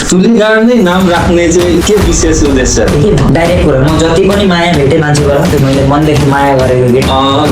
तुलीगाड नै नाम राख्ने चाहिँ के विशेष उद्देश्य? डाइरेक्ट कुरा म जति पनि माया भेटे मान्छेबाट त्यो मैले मनदेखि माया गरेको कि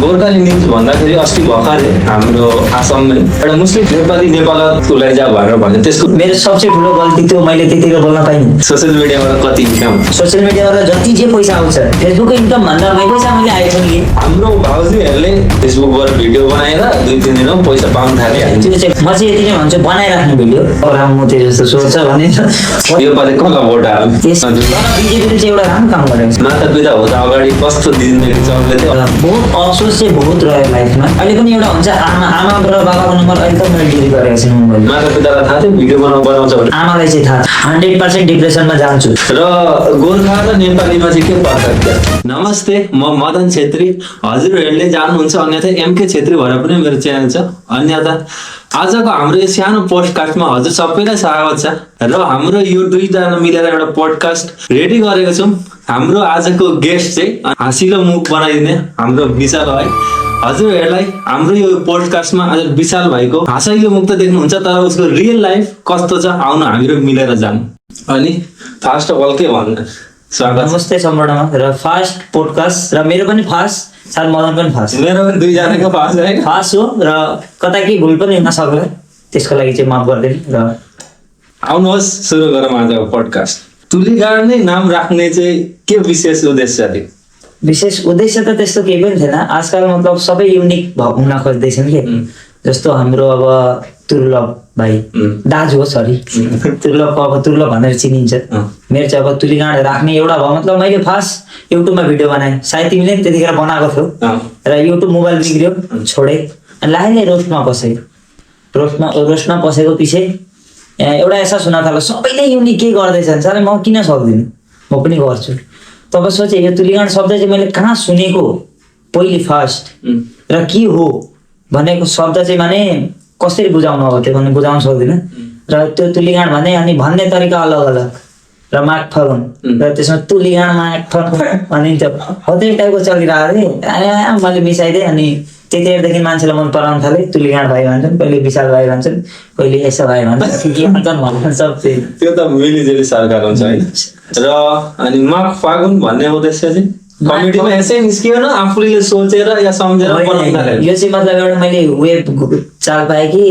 गोर्खाली न्युज भन्दाखेरि अस्ति भर्खरै हाम्रो आसाममा एउटा मुस्लिम नेपाली नेपाललाई तुल्याइजा भनेर भन्यो। त्यसको मेरो सबसे ठुलो गल्ती त्यो मैले त्यतिखेर बोल्न पाइनँ। सोसियल मिडियाबाट कति इन्कम? सोसियल मिडियाबाट जति जे पैसा आउँछ फेसबुकको इन्कम भन्दा पैसा मैले आएको नि। हाम्रो भाउजूहरूले फेसबुकबाट भिडियो बनाएर 2-3 दिनमा पैसा पाउन थालिहाल्छ। त्यो चाहिँ म चाहिँ यति नै भन्छु, बनाइराख्नु भिडियो म त्यो जस्तो सोच्छ भने यो पालि कसलाई भोट हाल्नु? बिजेपीले चाहिँ एउटा राम्रो काम गरेको छ। माता पिता हुँदा अगाडि कस्तो जिन्दगी चल्दै थियो? बहुत अफसोस चाहिँ बहुत रह्यो लाइफमा। अहिले पनि एउटा हुन्छ आमा र बाबाको नम्बर अहिले त मैले डिलिट गरेको छु मोबाइलमा। माता पितालाई थाहा थियो भिडियो बनाउँछ भने? आमालाई चाहिँ थाहा, 100% डिप्रेसनमा जान्छु। र गोर्खा र नेपालीमा चाहिँ के पार्थक्य? नमस्ते, म मदन छेत्री। हजुरहरूले जान्नुहुन्छ अन्यथा एमके छेत्री भएर पनि मेरो च्यानल छ। अन्यथा आजको हाम्रो यो सानो पोडकास्टमा हजुर सबैलाई स्वागत छ। र हाम्रो यो दुईजना मिलेर एउटा पोडकास्ट रेडी गरेको छौँ। हाम्रो आजको गेस्ट चाहिँ हाँसिलो मुख बनाइदिने हाम्रो विशाल भाइ। हजुरहरूलाई हाम्रो यो पोडकास्टमा आज विशाल भाइको हाँसिलो मुख त देख्नुहुन्छ, तर उसको रियल लाइफ कस्तो छ आउनु हामीहरू मिलेर जानु। अनि फर्स्ट अफ अल के भन्नु? स्वागत। नमस्ते सम्पूर्णमा र फर्स्ट पोडकास्ट र मेरो पनि फर्स्ट, सायद मदन पनि फर्स्ट, मेरो पनि दुईजनाको फर्स्ट है, फर्स्ट हो र कता के भुल पनि हुन सक्ला, त्यसको लागि चाहिँ माफ गरिदिनु। र आउनुहोस् सुरु गरौँ आजको पोडकास्ट। तुलीगाड नै नाम राख्ने चाहिँ के विशेष उद्देश्य थियो? विशेष उद्देश्य त त्यस्तो केही पनि थिएन। आजकल मतलब सबै युनिक हुन खोज्दैछन् कि, जस्तो हाम्रो अब तुर्लभ भाइ दाजु हो, सरी तुर्लभको अब तुर्लभ भनेर चिनिन्छ। मेरो चाहिँ अब तुलीगाड राख्ने एउटा भयो। मतलब मैले फर्स्ट युट्युबमा भिडियो बनाएँ, सायद तिमीले पनि त्यतिखेर बनाएको थियो र युट्युब मोबाइल बिग्रियो, छोडेँ अनि लाइनै रोस्टमा पसेँ। रोस्टमा पसेको पछि एउटा एहसास हुन थाल्यो सबैले युनिक के गर्दैछन्, साह्रै म किन सक्दिनँ, म पनि गर्छु। तब सोचेँ यो तुलीगाड शब्द चाहिँ मैले कहाँ सुनेको पहिले फर्स्ट र के हो भनेको शब्द चाहिँ माने कसरी बुझाउनु अब त्यो भने बुझाउन सक्दिनँ। र त्यो तुलीगाड भने अनि भन्ने तरिका अलग अलग र माघ फागुन र त्यसमा तुलीगाड माघ फागुन भनिन्छ, हो त्यही टाइपको चलिरहेको थिएँ। मैले मिसाइदिएँ अनि त्यतिखेरदेखि मान्छेलाई मन पराउन थालेँ। तुलीगाड भाइ भन्छन्, कहिले विशाल भाइ भन्छन्, कहिले यसो भाइ भन्छन्, सब त्यो त मिलिजुली सरकार हुन्छ है। र अनि माघ फागुन भन्ने उद्देश्य चाहिँ कमेडीमा यसै निस्कियो न आफूले सोचेर या सम्झेर बनाउँदा? यो चाहिँ मतलब एउटा मैले वेब चाल पाएँ कि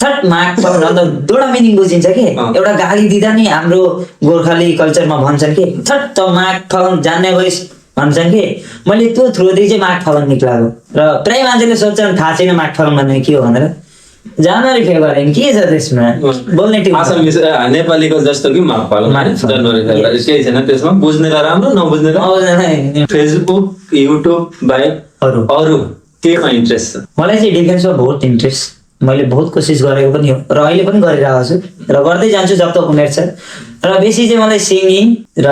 थट माघ फागुन अन्त दुईवटा मिनिङ बुझिन्छ कि, एउटा गाली दिँदा नि हाम्रो गोर्खाली कल्चरमा भन्छन् कि थट त माघ फागुन जान्ने गइस भन्छन् कि, मैले त्यो थ्रुदेखि चाहिँ माघ फागुन निक्लाएको। र प्रायः मान्छेले सोध्छन् थाहा छैन माघ फागुन भन्ने के हो भनेर। जनवरी फेब्रुअरी के छ त्यसमा बोल्ने टिम? नेपालीको जस्तो कि माघ फागुन, जनवरी फेब्रुअरी केही छैन त्यसमा। बुझ्नेलाई राम्रो, नबुझ्नेलाई फेसबुक युट्युब बाहेक अरू केमा इन्ट्रेस्ट छ? मलाई चाहिँ डिफेन्समा बहुत इन्ट्रेस्ट। मैले बहुत कोसिस गरेको पनि हो र अहिले पनि गरिरहेको छु र गर्दै जान्छु जब तक उमेर छ। र बेसी चाहिँ मलाई सिङ्गिङ र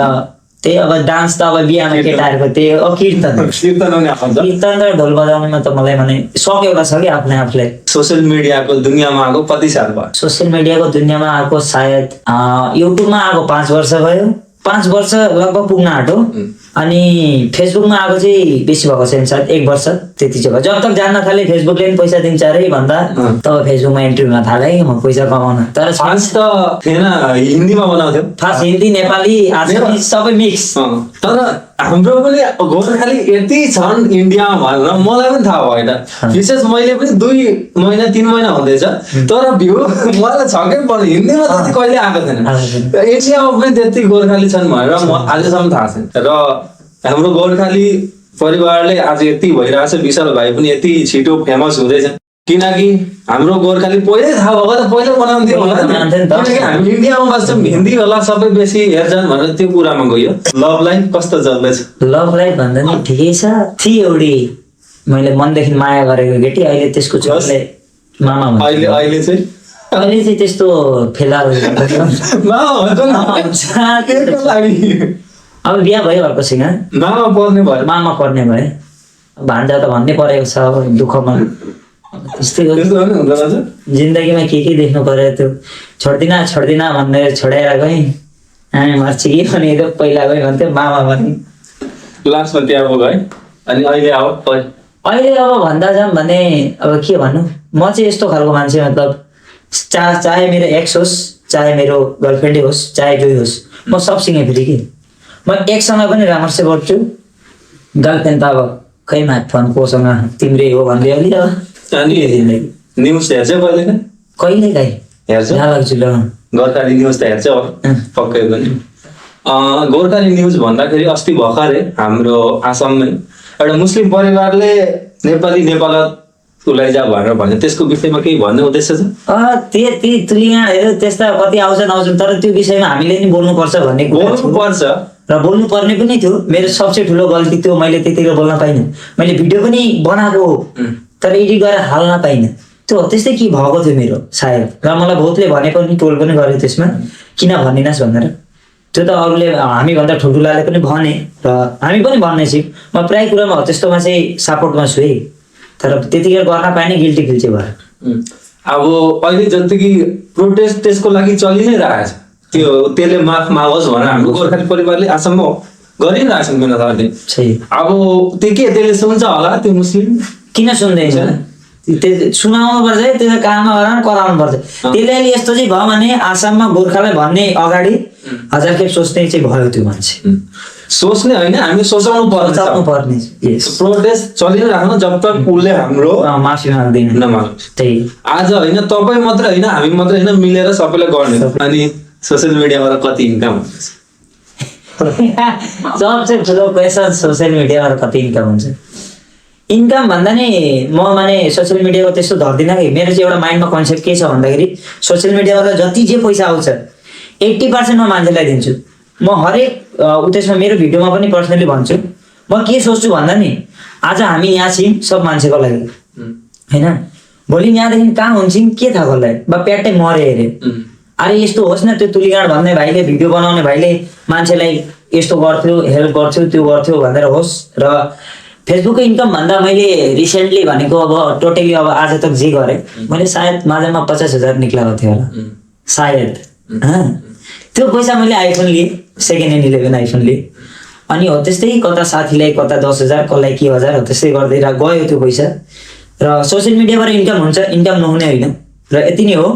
त्यही अब डान्स त अब बिहामा केटाहरूको त्यही कीर्तन र ढोल बजाउनुमा त मलाई माने सक एउटा छ कि आफ्नै आफूलाई। सोसियल मिडियाको दुनियाँमा आएको कति साल भयो? सोसियल मिडियाको दुनियाँमा आएको सायद युट्युबमा आएको 5 वर्ष भयो, 5 वर्ष लगभग पुग्न आँट्यो। अनि फेसबुकमा आएको चाहिँ बेसी भएको छैन, सायद 1 वर्ष त्यति चाहिँ भयो। जब तक जान्न थालेँ फेसबुकले पनि पैसा दिन्छ अरे भन्दा तब फेसबुकमा एन्ट्री हुन थालेँ म पैसा कमाउन। तर फास्ट त थिएन, हिन्दीमा बनाउँथ्यो फास्ट, हिन्दी नेपाली आसामी सबै मिक्स। तर हाम्रो पनि गोर्खाली यति छन् इन्डियामा भनेर मलाई पनि थाहा भएन। विशेष मैले पनि 2 महिना 3 महिना हुँदैछ, तर भ्यू मलाई छक्कै पर्यो। हिन्दीमा त्यति कहिले आएको थिएन, एसियामा पनि त्यति गोर्खाली छन् भनेर म अझैसम्म थाहा छैन। र हाम्रो गोर्खाली परिवारले आज यति भइरहेछ, विशाल भाइ पनि यति छिटो फेमस हुँदैछ किनकि हाम्रो गोर्खाली पहिल्यै थाहा भएको त पहिल्यै बनाउँथ्यो होला। किनकि हामी इन्डियामा बस्छौँ, हिन्दी होला सबै बेसी हेर्छन् भनेर त्यो कुरामा गयो। लभ लाइफ कस्तो चल्दैछ? लभ लाइफ भन्दा नि ठिकै छ। थियो एउटी मैले मनदेखि माया गरेको केटी, अहिले त्यसको छोराले मामा भन्छ। अहिले चाहिँ त्यस्तो फेला अब बिहा भयो अर्कोसँग, मामा पर्ने भए। भान्जा त भन्नै परेको छ अब दुःखमा। त्यस्तै जिन्दगीमा के देख्नु पर्यो, त्यो छोड्दिन भनेर छोडाएर गएँ। मर्छ कि भनेको पहिला गएँ भन्थ्यो, मामा भने लास्टमा त्यहाँ गएँ। अनि अहिले अब भन्दा जाऊँ भने अब के भन्नु, म चाहिँ यस्तो खालको मान्छे, मतलब चाहे मेरो एक्स होस् चाहे मेरो गर्लफ्रेन्डै होस् चाहे जोही होस् म सबसँग फेरि कि म एकसँग पनि राम्रोसँग गर्छु, गर्लफ्रेन्ड त अब खै फोन कोसँग तिम्रै हो भन्दै अलि अब अनि न्युज हेर्छ कहिले काहीँ हेर्छ यहाँ लाग्छु ल गोर्खाली न्युज त हेर्छ पक्कै पनि। गोर्खाली न्युज भन्दाखेरि अस्ति भर्खरै हाम्रो आसाममै एउटा मुस्लिम परिवारले नेपाल उसलाई जा भनेर भन्यो, त्यसको विषयमा केही भन्ने उद्देश्य छ? ती तुलिगाडहरू त्यस्ता कति आउँछन् तर त्यो विषयमा हामीले नि बोल्नुपर्छ भन्ने बोल्नुपर्छ र बोल्नु पर्ने पनि थियो। मेरो सबसे ठुलो गल्ती थियो, मैले त्यतिखेर बोल्न पाइनँ। मैले भिडियो पनि बनाएको तर एडिट गरेर हाल्न पाइनँ। त्यो त्यस्तै के भएको थियो मेरो सायद, र मलाई बहुतले भनेको नि टोल पनि गरे त्यसमा किन भनिनस् भनेर। त्यो त अरूले हामीभन्दा ठुल्ठुलाले पनि भने र हामी पनि भन्नेछौँ। म प्रायः कुरामा हो त्यस्तोमा चाहिँ सपोर्टमा छु है, तर त्यतिखेर गर्न पाएन, गिल्टी फिल चाहिँ भयो। अब अहिले जतिकै प्रोटेस्ट त्यसको लागि चलि नै रहेछ, त्यसले माफ मागोस् भनेर हाम्रो गोर्खाली परिवारले आसाममा गरिरहेछन् मेहनतले। अब त्यसले सुन्छ होला त्यो मुस्लिम? किन सुन्दैन? सुनाउनु पर्छ है, त्यसलाई काममा कराउनु पर्छ। त्यसले अहिले यस्तो चाहिँ भयो भने आसाममा गोर्खालाई भन्ने अगाडि 1000 खेप सोच्ने चाहिँ भयो त्यो मान्छे। सोच्ने होइन, हामी सोचाउनु पर्ने। प्रोटेस्ट चलिरहनु जब तक उसले हाम्रो माफी माग्दैन नमाग्छ। त्यही आज होइन तपाईँ मात्रै होइन, हामी मात्रै होइन, मिलेर सबैले गर्ने। अनि सोसियल मिडियाबाट कति इन्कम हुन्छ? सबसे ठुलो क्वेसन सोसियल मिडियाबाट कति इन्कम हुन्छ? इन्कम भन्दा नि म माने सोसियल मिडियाको त्यस्तो धर्दिनँ कि। मेरो चाहिँ एउटा माइन्डमा कन्सेप्ट के छ भन्दाखेरि सोसियल मिडियाबाट जति जे पैसा आउँछ 80% म मान्छेलाई दिन्छु। म हरेक त्यसमा मेरो भिडियोमा पनि पर्सनली भन्छु, म के सोच्छु भन्दा नि आज हामी यहाँ छौँ सब मान्छेको लागि होइन, भोलि यहाँदेखि कहाँ हुन्छौँ के थाहा कसलाई, बा प्याटै मरे हेरे अरे यस्तो होस् न। त्यो तुलिगाड भन्ने भाइले, भिडियो बनाउने भाइले मान्छेलाई यस्तो गर्थ्यो, हेल्प गर्थ्यो, त्यो गर्थ्यो भनेर होस्। र फेसबुकको इन्कम भन्दा मैले रिसेन्टली भनेको अब टोटली अब आज तक जे गरेँ मैले सायद माझमा 50,000 निक्लाएको थियो होला सायद। त्यो पैसा मैले आइफोन लिएँ, सेकेन्ड ह्यान्ड 11 आइफोन लिएँ। अनि हो त्यस्तै कता साथीलाई कता 10,000 कसलाई के 1000 हो त्यस्तै गर्दै गयो त्यो पैसा। र सोसियल मिडियाबाट इन्कम हुन्छ, इन्कम नहुने होइन। र यति नै हो,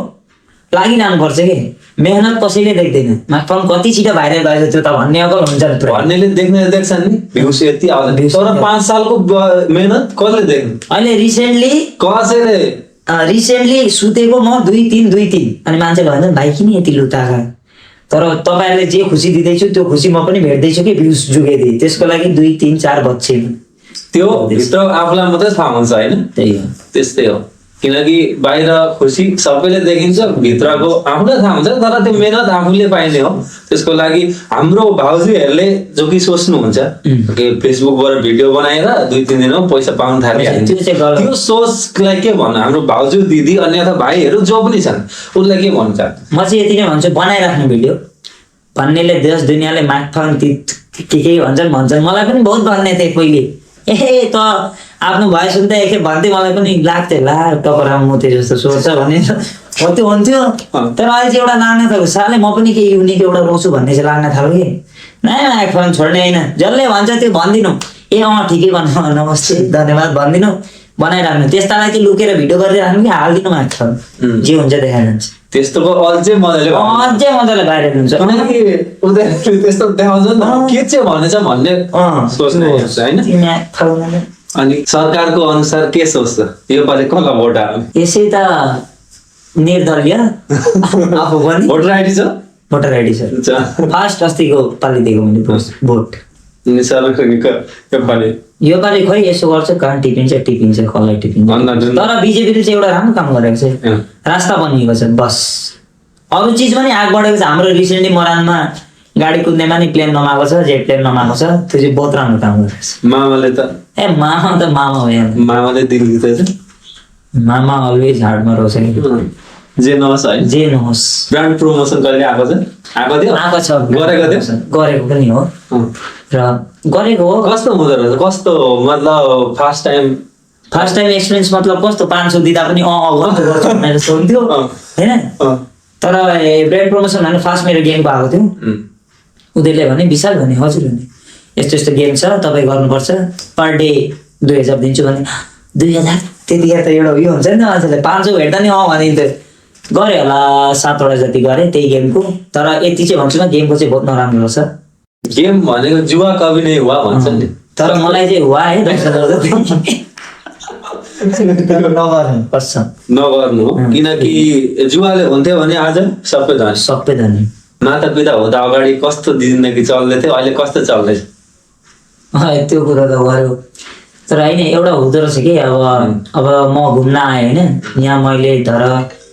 लागिरहनुपर्छ कि। मेहनत कसैले देख्दैन, माफम कति छिटो भाइरल गएछ त्यो त भन्ने अकल हुन्छ नि। भन्नेले देख्छन् नि भ्युज यति आउँछ, तर 5 सालको मेहनत कसले देख्नु? अहिले रिसेन्टली सुतेको म 2-3 अनि मान्छेले भन्छ भाइ किन यति लुटाका? तर तपाईँहरूले जे खुसी दिँदैछु त्यो खुसी म पनि भेट्दैछु कि भ्युज जुगेदिए, त्यसको लागि 2-3-4 बज्छे त्यो भित्र आफूलाई मात्रै थाहा हुन्छ होइन। त्यही हो, त्यस्तै हो। किनकि बाहिर खुसी सबैले देखिन्छ, भित्रको आफूलाई थाहा हुन्छ, तर त्यो मेहनत आफूले पाइने हो। त्यसको लागि हाम्रो भाउजूहरूले जो कि सोच्नुहुन्छ फेसबुकबाट भिडियो बनाएर 2-3 दिनमा पैसा पाउन थालिहाल्छ, त्यो सोचलाई के भन्नु? हाम्रो भाउजू दिदी अन्यथा भाइहरू जो पनि छन् उसलाई के भन्छ? म चाहिँ यति नै भन्छु, बनाइराख्नु भिडियो। भन्नेले देश दुनियाँले मागफाङ के भन्छन्। मलाई पनि बहुत भन्ने थिए पहिले, त आफ्नो भए सुन्दा एकखेप भन्दै मलाई पनि लाग्थ्यो ला टपरा मोते जस्तो सोच्छ भन्ने हो त्यो हुन्थ्यो। तर अहिले चाहिँ एउटा लाग्न थाल्यो, साले म पनि केही युनिक एउटा रोछु भन्ने चाहिँ लाग्न थाल्यो कि नयाँ फोन छोड्ने होइन। जसले भन्छ त्यो भनिदिनु, ए ठिकै भन्नु, नमस्ते धन्यवाद भनिदिनु, बनाइराख्नु। त्यस्तालाई चाहिँ लुकेर भिडियो गरिराख्नु कि हालिदिनु माग्छ, जे हुन्छ देखाएर जान्छ। त्यस्तोको अझै मजाले भाइरल हुन्छ। त्यस्तो देखाउँछ नि के चाहिँ भनेछ भन्ने सोच्ने होइन। अनि सरकारको अनुसार के सोच्छ योपालि कसलाई भोट हाल्ने? यसै त निर्दलीय आफू पनि। भोटर आइडी छ? भोटर आइडी छ, फर्स्ट अस्तिको पालि दिएको मैले भोट। योपालि खै यसो गर्छ, कहाँ टिपिन्छ कसलाई टिपिन्छ। तर बिजेपीले चाहिँ एउटा राम्रो काम गरेको छ, रास्ता बनिएको छ बस। अरू चिज पनि आग बढेको छ। हाम्रो रिसेन्टली मरानमा गाडी कुद्नेमा नि प्लेन नमाएको छ, जेट प्लेन नमाएको छ, त्यो चाहिँ बहुत राम्रो काम गरेको छ। मामाले त मामा हो यार, मामाले दिल जितेछ। मामा अलवेज हार्डमा रहेछ, जे नहोस् है, जे नहोस्। ब्रान्ड प्रमोसन कहिले आएको छ? आएको छ, गरेको पनि हो र गरेको हो। कस्तो हुँदो रहेछ? कस्तो मतलब फर्स्ट टाइम एक्सपिरियन्स मतलब कस्तो 500 दिँदा पनि गर्छु हुन्थ्यो होइन। तर ब्रान्ड प्रमोसन भन्नु फर्स्ट मेरो गेमको आएको थियो, उनीहरूले भने विशाल भने हजुर भने यस्तो यस्तो गेम छ तपाईँ गर्नुपर्छ, पर डे 2000 दिन्छु भने 2000 त्यतिखेर त एउटा उयो हुन्छ नि त, मान्छेले 500 भेट्दा नि भनिन्थ्यो। गरे होला 7वटा जति गरे त्यही गेमको। तर यति चाहिँ भन्छु न, गेमको चाहिँ बहुत नराम्रो रहेछ। गेम भनेको जुवा कवि नै हुआ भन्छ नि। तर मलाई चाहिँ हुआ है 10,000 जति। नगर्नु हो, किनकि जुवाले हुन्थ्यो भने आज सबै धनी। सबै धनी। माता पिता हुँदा अगाडि कस्तो जिन्दगी चल्दै थियो, अहिले कस्तो चल्दैछ? त्यो कुरा त भयो। तर होइन, एउटा हुँदो रहेछ कि अब म घुम्न आएँ होइन, यहाँ मैले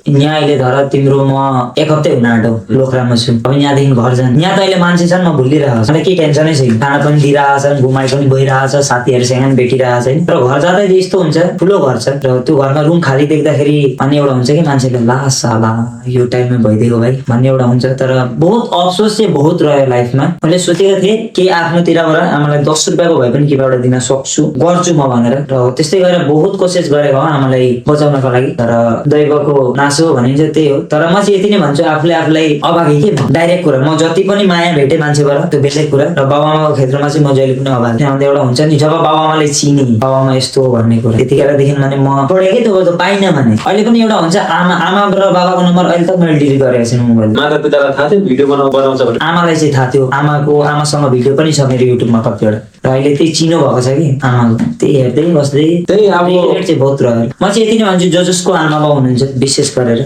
यहाँ अहिले धर तिम्रो म 1 हप्ता हुन आँटो लोखरामा छु। अब यहाँदेखि घर जानु, यहाँ त अहिले मान्छे छन्, म भुलिरहेको छु, केही टेन्सनै छैन, खाना पनि दिइरहेको छ, घुमाइ पनि भइरहेको छ, साथीहरूसँग पनि भेटिरहेको छ। तर घर जाँदा यस्तो हुन्छ, ठुलो घर छ र त्यो घरमा रुम खाली देख्दाखेरि अनि एउटा हुन्छ कि मान्छेले ला साला यो टाइममा भइदिएको भाइ भन्ने एउटा हुन्छ। तर बहुत अफसोस चाहिँ बहुत रह्यो लाइफमा। मैले सोचेको थिएँ केही आफ्नोतिरबाट आमालाई 10 रुपियाँको भए पनि केही एउटा दिन सक्छु, गर्छु म भनेर। र त्यस्तै गरेर बहुत कोसिस गरेको हो आमालाई बचाउनको लागि। तर दैवको नासो भनिन्छ त्यही हो। तर म चाहिँ यति नै भन्छु, आफूलाई अभागी के डाइरेक्ट कुरा, म जति पनि माया भेटेँ मान्छेबाट त्यो बेलेग कुरा। र बाबाआमाको क्षेत्रमा चाहिँ म जहिले पनि अभागी। त्यहाँ एउटा हुन्छ नि, जब बाबाआमाले चिने बाबाआमा यस्तो हो भन्ने कुरा, त्यतिखेरदेखि भने म छोडेकै त्यो पाइनँ भने। अहिले पनि एउटा हुन्छ, आमा र बाबाको नम्बर अहिले तक मैले डिलिट गरेको छैन मोबाइल। माता पितालाई थाहा थियो भिडियो बनाउँछ भने? आमालाई चाहिँ थाहा थियो, आमासँग भिडियो पनि छ मेरो युट्युबमा कतिवटा। र अहिले त्यही चिनो भएको छ कि आमाको, त्यही हेर्दै बस्दै त्यही अब चाहिँ बहुत रह्यो। म चाहिँ यति नै भन्छु, जसको आमा बाउ हुनुहुन्छ विशेष गरेर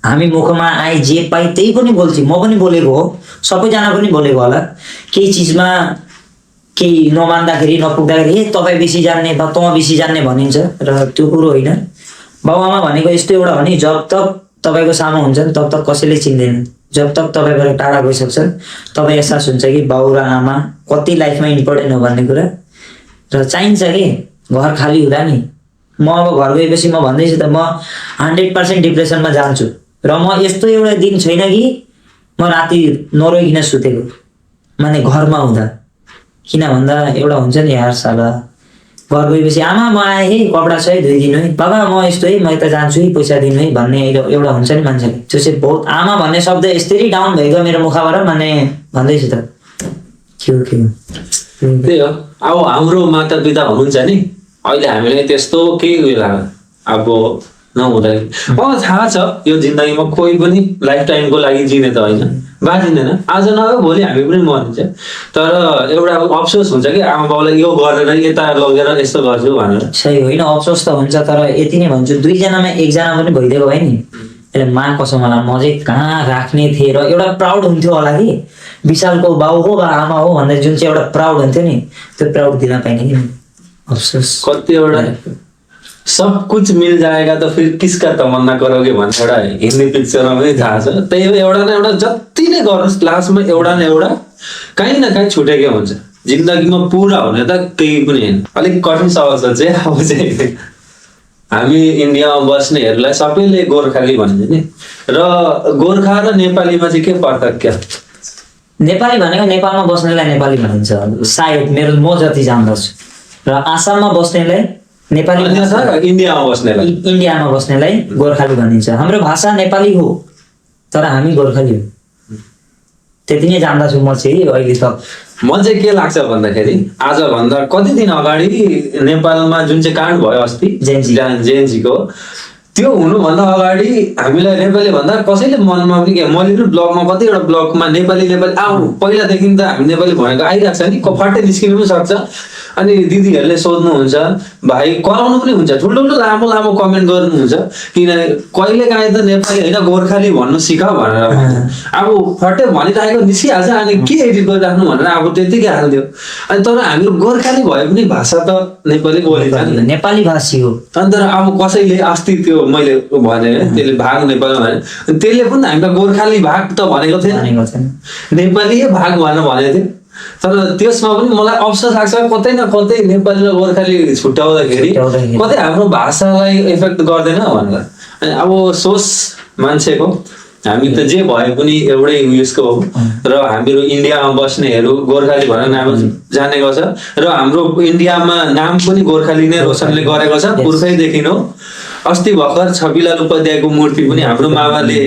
हामी मुखमा आए जे पाइ त्यही पनि बोल्छौँ। म पनि बोलेको हो, सबैजना पनि बोलेको होला। केही चिजमा केही नमान्दाखेरि नपुग्दाखेरि ए तपाईँ बेसी जान्ने वा तँ बेसी जान्ने भनिन्छ। र त्यो कुरो होइन। बाबुआमा भनेको यस्तो एउटा हो नि, जब तक तपाईँको सामु हुन्छ तब तक कसैले चिन्दैन। जब तक तपाईँबाट टाढा गइसक्छ तपाईँ एहसास हुन्छ कि बाउ र आमा कति लाइफमा इम्पोर्टेन्ट हो भन्ने कुरा। र चाहिन्छ कि घर खाली हुँदा नि, म अब घर गएपछि म भन्दैछु त, म 100% डिप्रेसनमा जान्छु। र म यस्तो एउटा दिन छैन कि म राति नरोइकन सुतेको, माने घरमा हुँदा। किन भन्दा एउटा हुन्छ नि यार साला, घर गएपछि आमा म आएँ है, कपडा छ है, धोइदिनु है, बाबा म यस्तो है, म यता जान्छु है, पैसा दिनु है भन्ने एउटा हुन्छ नि मान्छेले। त्यो चाहिँ बहुत, आमा भन्ने शब्द यसरी डाउन भएको मेरो मुखबाट, माने भन्दैछु त के त्यही हो। अब हाम्रो माता पिता हुनुहुन्छ नि, अहिले हामीलाई त्यस्तो केही उयो लाग्यो अब नहुँदाखेरि। थाहा छ यो जिन्दगीमा कोही पनि लाइफ टाइमको लागि जिने त होइन, बाँचिँदैन। आज नभए भोलि हामी पनि मरिन्छ। तर एउटा अफसोस हुन्छ कि आमा बाउलाई यो गरेर यता लगेर यस्तो गर्छु भनेर। सही होइन, अफसोस त हुन्छ। तर यति नै भन्छु, 2 जनामा 1 जना पनि भइदिएको भए नि, यसले मा कसम मलाई म चाहिँ कहाँ राख्ने थिएँ। र एउटा प्राउड हुन्थ्यो होला कि विशालको बाउ हो वा आमा हो भन्दा जुन चाहिँ एउटा प्राउड हुन्थ्यो नि, त्यो प्राउड दिन पाइने कि अफसोस। कतिवटा सब कुछ मिल जाएगा तो फिर किसका तमन्ना करोगे भन्ने एउटा हिन्दी पिक्चरमा पनि थाहा छ। त्यही हो, एउटा न एउटा जति नै गर्नुहोस् लास्टमा एउटा न एउटा काहीँ न काहीँ छुटेकै हुन्छ। जिन्दगीमा पुरा हुने त केही पनि होइन। अलिक कठिन सवाल चाहिँ अब चाहिँ हामी इन्डियामा बस्नेहरूलाई सबैले गोर्खाली भन्छ नि, र गोर्खा र नेपालीमा चाहिँ के पार्थक्य? नेपाली भनेको नेपालमा बस्नेलाई नेपाली भनिन्छ सायद, मेरो म जति जान्दछु। र आसाममा बस्नेलाई नेपाली, इन्डियामा बस्नेलाई गोर्खाली भनिन्छ। हाम्रो भाषा नेपाली हो तर हामी गोर्खाली हो, त्यति नै जान्दछु म चाहिँ अहिले त। म चाहिँ के लाग्छ भन्दाखेरि आजभन्दा कति दिन अगाडि नेपालमा जुन चाहिँ काण्ड भयो अस्ति जेएनजीको, त्यो हुनुभन्दा अगाडि हामीलाई नेपाली भन्दा कसैले मनमा पनि के, मैले पनि ब्लगमा कतिवटा ब्लगमा नेपाली पहिलादेखि त हामी नेपाली भनेको आइरहेको छ नि, फट्टै निस्किनु पनि सक्छ। अनि दिदीहरूले सोध्नुहुन्छ, भाइ कराउनु पनि हुन्छ, ठुल्ठुलो लामो लामो कमेन्ट गर्नुहुन्छ, किन कहिले काहीँ त नेपाली होइन गोर्खाली भन्नु सिक भनेर। अब फट्टै भनिरहेको निस्किहाल्छ, अनि के एडिट गरिराख्नु भनेर अब त्यतिकै हालिदियो। अनि तर हाम्रो गोर्खाली भए पनि भाषा त नेपाली बोलिन्छ नि, नेपाली भाषी हो। अनि तर अब कसैले अस्ति त्यो मैले भने त्यसले भाग नेपाली भने, त्यसले पनि हामीलाई गोर्खाली भाग त भनेको थिएन, नेपाली भाग भनेर भनेको थियो। तर त्यसमा पनि मलाई अफसोस लाग्छ, कतै न कतै नेपाली र गोर्खाली छुट्याउँदाखेरि कतै हाम्रो भाषालाई इफेक्ट गर्दैन भनेर। अनि अब सोच मान्छेको, हामी त जे भए पनि एउटै उयसको हो। र हाम्रो इन्डियामा बस्नेहरू गोर्खाली भनेर नाम जानेको छ, र हाम्रो इन्डियामा नाम पनि गोर्खाली नै रोशनले गरेको छ पुर्खैदेखि हो। अस्ति भर्खर छविलाल उपाध्यायको मूर्ति पनि हाम्रो मामाले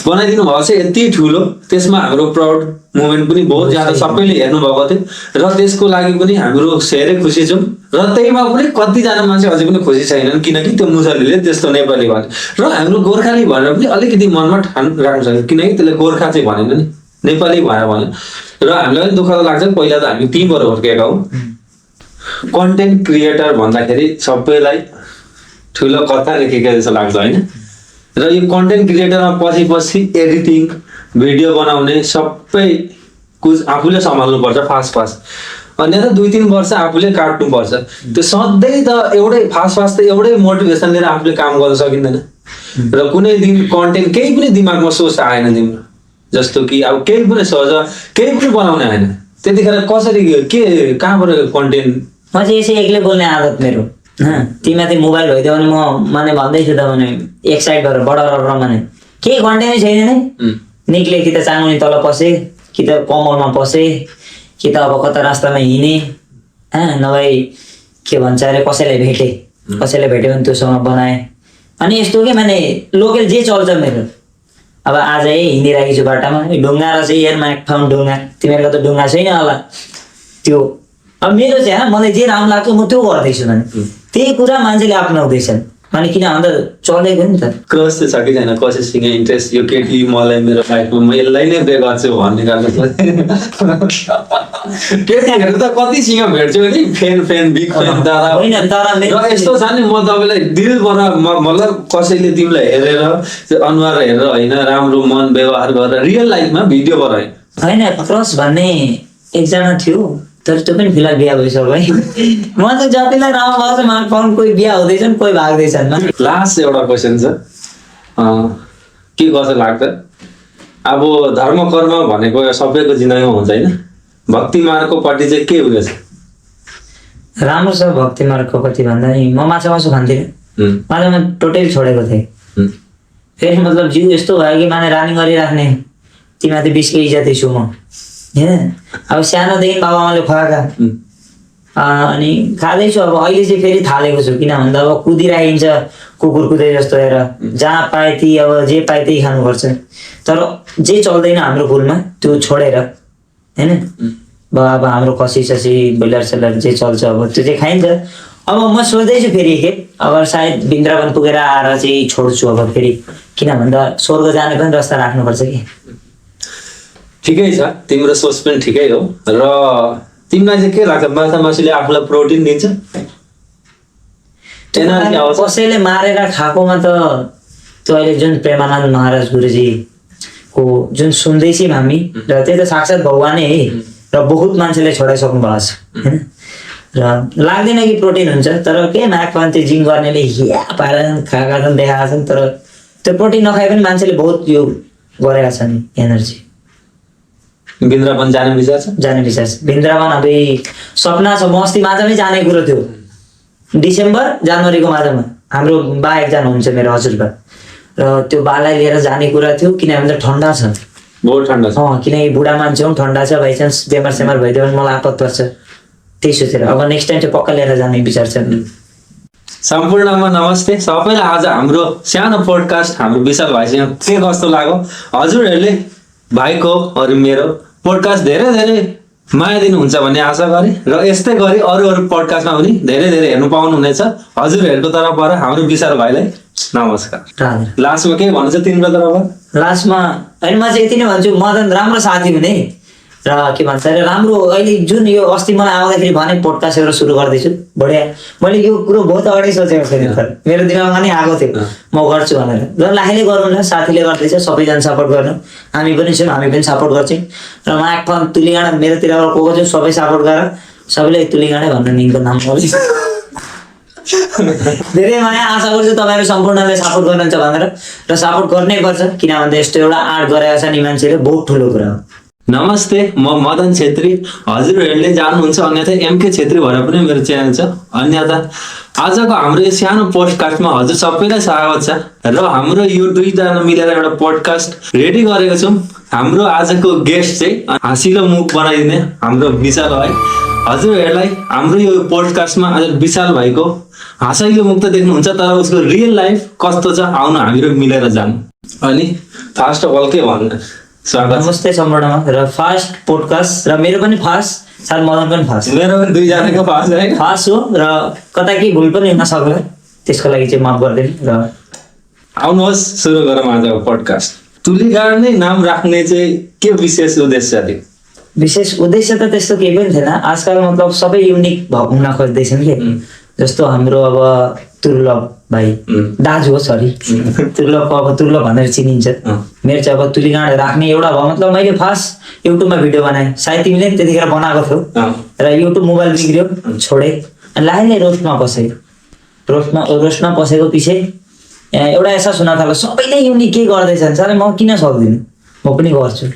बनाइदिनु भएको छ यति ठुलो, त्यसमा हाम्रो प्राउड मोमेन्ट पनि बहुत ज्यादा सबैले हेर्नु भएको थियो र त्यसको लागि पनि हाम्रो धेरै खुसी छौँ र त्यहीमा पनि कतिजना मान्छे अझै पनि खुसी छैनन् किनकि त्यो मुसलीले त्यस्तो नेपाली भने र हाम्रो गोर्खाली भनेर पनि अलिकति मनमा ठान राख्नु सक्छ किनकि त्यसले गोर्खा चाहिँ भनेन नि, नेपाली भनेर भन्यो र हामीलाई पनि दुःख लाग्छ। पहिला त हामी त्यहीँबाट हुर्केका हौँ। कन्टेन्ट क्रिएटर भन्दाखेरि सबैलाई ठुलो कथा लेखेको जस्तो लाग्छ होइन, र यो कन्टेन्ट क्रिएटरमा पछि एडिटिङ भिडियो बनाउने सबै कुछ आफूले सम्हाल्नुपर्छ फास्ट अन्य त 2-3 वर्ष आफूले काट्नुपर्छ। त्यो सधैँ त एउटै फास्ट त एउटै मोटिभेसन लिएर आफूले काम गर्न सकिँदैन र कुनै दिन कन्टेन्ट केही पनि दिमागमा सोच आएन तिम्रो, जस्तो कि अब केही पनि सोच केही पनि बनाउने आएन, त्यतिखेर कसरी के कहाँबाट कन्टेन्ट? म चाहिँ यसै एक्लै बोल्ने आदत मेरो, तिमीमाथि मोबाइल भइदियो भने म माने भन्दैछु त भने एक साइड भएर बडा माने केही कन्टेन्टै छैन नै निक्ले, कि त चाङ्गुनी तल पसे कि त कमलमा पसे कि त अब कता रास्तामा हिँडे नभए के भन्छ अरे कसैलाई भेट्यो भने त्योसँग बनाएँ। अनि यस्तो के माने लोकल जे चल्छ मेरो, अब आज हिँडिरहेको छु बाटामा ढुङ्गा र चाहिँ हेर माग ठाउँ ढुङ्गा, तिमीहरूको त ढुङ्गा छैन होला त्यो। अब मेरो चाहिँ मलाई जे राम्रो लाग्छ म त्यो गर्दैछु भने त्यही कुरा मान्छेले अपनाउँदैछन् अनि किन भन्दा चलेको नि त। क्रस चाहिँ छ कि छैन कसैसँग इन्ट्रेस्ट, यो केटी मलाई मेरो लाइफमा म यसलाई नै बे गर्छु भन्ने खालको केटीहरू त कतिसँग भेट्छु नि फेन बिग फेन दादा होइन तर र यस्तो छ नि म तपाईँलाई दिलबाट मतलब कसैले तिमीलाई हेरेर अनुहार हेरेर होइन राम्रो मन व्यवहार गरेर रियल लाइफमा भिडियोबाट होइन क्रस भन्ने एकजना थियो तर त्यो पनि फिलहाल बिहा भइसक्यो है। म त जतिलाई राम्रो भएको छ मलाई पाउनु कोही बिहा हुँदैछन् कोही भाग्दैछन्। लास्ट एउटा क्वेसन छ, के कस्तो लाग्छ अब धर्म कर्म भनेको सबैको जिन्दगीमा हुन्छ होइन, भक्ति मार्गकोपट्टि चाहिँ के उयो छ? राम्रो छ भक्ति मार्गकोपट्टि भन्दा नि म माछा खान्थिनँ, माछामा टोटली छोडेको थिएँ। फेरि मतलब जिउ यस्तो भयो कि माने रनिङ गरिराख्ने तिमीमाथि 20 केजी जति छु म होइन। अब सानोदेखि बाबाआमाले खुवाएका अनि खाँदैछु। अब अहिले चाहिँ फेरि थालेको छु किन भन्दा अब कुदिराखिन्छ कुकुर कुदै जस्तो हेर, जहाँ पाए त्यही अब जे पाए त्यही खानुपर्छ। तर जे चल्दैन हाम्रो फुलमा त्यो छोडेर होइन, अब हाम्रो खसी ससी ब्रोइलर सेलर जे चल्छ अब त्यो चाहिँ खाइन्छ। अब म सोच्दैछु फेरि के अब सायद वृन्दावन पुगेर आएर चाहिँ छोड्छु अब फेरि, किन भन्दा स्वर्ग जाने पनि रास्ता राख्नुपर्छ कि। ठिकै छ, तिम्रो सोच पनि ठिकै हो। र तिमीलाई चाहिँ के लाग्छ माछा मासुले आफूलाई प्रोटिन दिन्छ? कसैले मारेर खाएकोमा त त्यो अहिले जुन प्रेमानन्द महाराज गुरुजीको जुन सुन्दैछौँ हामी र त्यही त साक्षात् भगवानै है र बहुत मान्छेले छोडाइसक्नु भएको छ होइन। र लाग्दैन कि प्रोटिन हुन्छ, तर के नाकमा त्यो जिम गर्नेले या पाएर खाएका छन् देखाएका छन्, तर त्यो प्रोटिन नखाए पनि मान्छेले बहुत यो गरेका छन् एनर्जी। वृन्दावन जाने विचार छ? जाने विचार छ वृन्दावन। अब सपना छ, म अस्ति माझमै जाने कुरो थियो डिसेम्बर जनवरीको माझमा। हाम्रो बा एकजना हुन्छ मेरो हजुरबा, र त्यो बालाई लिएर जाने कुरा थियो किन भन्दा ठन्डा छ, बहुत ठन्डा छ। किनकि बुढा मान्छे हौ, ठन्डा छ, बाइचान्स बेमार सेमार भइदियो भने मलाई आपत पर्छ, त्यही सोचेर अब नेक्स्ट टाइम चाहिँ पक्का लिएर जाने विचार छ। सम्पूर्णमा नमस्ते सबैलाई। आज हाम्रो सानो पोडकास्ट हाम्रो विशाल भाइसँग के कस्तो लाग्यो? हजुरहरूले भाइको अरू मेरो पोडकास्ट धेरै माया दिनुहुन्छ भन्ने आशा गरेँ र यस्तै गरी अरू पोडकास्टमा पनि धेरै हेर्नु पाउनुहुनेछ। हजुरहरूको तर्फबाट हाम्रो विशाल भाइलाई नमस्कार। लास्टमा के भन्नुहुन्छ तिम्रो तर्फबाट? लास्टमा होइन म चाहिँ यति नै भन्छु, मदन राम्रो साथी हुने र के भन्छ अरे राम्रो। अहिले जुन यो अस्ति मलाई आउँदाखेरि भने पोडकास्ट एउटा सुरु गर्दैछु, बढिया। मैले यो कुरो बहुत अगाडि सोचेको थिएँ, मेरो दिमागमा नि आएको थियो म गर्छु भनेर। ल लाइले गरौँ न, साथीले गर्दैछ, सबैजना सपोर्ट गर्नु, हामी पनि छौँ, हामी पनि सपोर्ट गर्छौँ। र म एक ठाउँ तुलिगाडा मेरोतिरबाट को छु सबै सपोर्ट गरेर सबैले तुलिगाडै भन्नु निको नाम धेरै माया आशा गर्छु तपाईँहरू सम्पूर्णले सपोर्ट गर्नुहुन्छ भनेर, र सपोर्ट गर्नै पर्छ किन भन्दा यस्तो एउटा आर्ट गरेको छ नि मान्छेले, बहुत ठुलो कुरा हो। नमस्ते, म मदन छेत्री। हजुरहरूले जान्नुहुन्छ अन्यथा एमके छेत्री भएर पनि मेरो च्यानल छ। अन्यथा आजको हाम्रो यो सानो पोडकास्टमा हजुर सबैलाई स्वागत छ र हाम्रो यो दुईजना मिलेर एउटा पोडकास्ट रेडी गरेको छौँ। हाम्रो आजको गेस्ट चाहिँ हाँसिलो मुख बनाइदिने हाम्रो विशाल भाइ हजुरहरूलाई हाम्रो यो पोडकास्टमा आज विशाल भाइको हाँसैलो मुक्त देख्नुहुन्छ, तर उसको रियल लाइफ कस्तो छ आउनु हामीहरू मिलेर जानु। अनि फर्स्ट अफ अल के भन्नु, स्वागत छ। नमस्ते सम्पूर्णमा र फास्ट पोडकास्ट र मेरो पनि फास्ट, सायद मदन पनि फास्ट, मेरो पनि दुईजनाको फास्ट है, फास्ट हो र कता के भुल पनि हुन सक्ला, त्यसको लागि चाहिँ माफ गरिदिनु। र आउनुहोस् सुरु गरौँ आजको पोडकास्ट। तुलीगाड नै नाम राख्ने चाहिँ के विशेष उद्देश्य थियो? विशेष उद्देश्य त त्यस्तो केही पनि थिएन। आजकल मतलब सबै युनिक हुन खोज्दैछन् कि, जस्तो हाम्रो अब तुर्लभ भाइ दाजु हो, सरी तुर्लभको अब तुर्लभ भनेर चिनिन्छ। मेरो चाहिँ अब तुलीगाड राख्ने एउटा भयो। मतलब मैले फास्ट युट्युबमा भिडियो बनाएँ, सायद तिमीले पनि त्यतिखेर बनाएको थियौ, र युट्युब मोबाइल बिग्रियो, छोडेँ, अनि लाइनै रोस्टमा पसेँ। रोस्टमा पसेको पछि एउटा एहसास हुन थाल्यो, सबैले युनिक के गर्दैछन्, साह्रै म किन सक्दिनँ, म पनि गर्छु।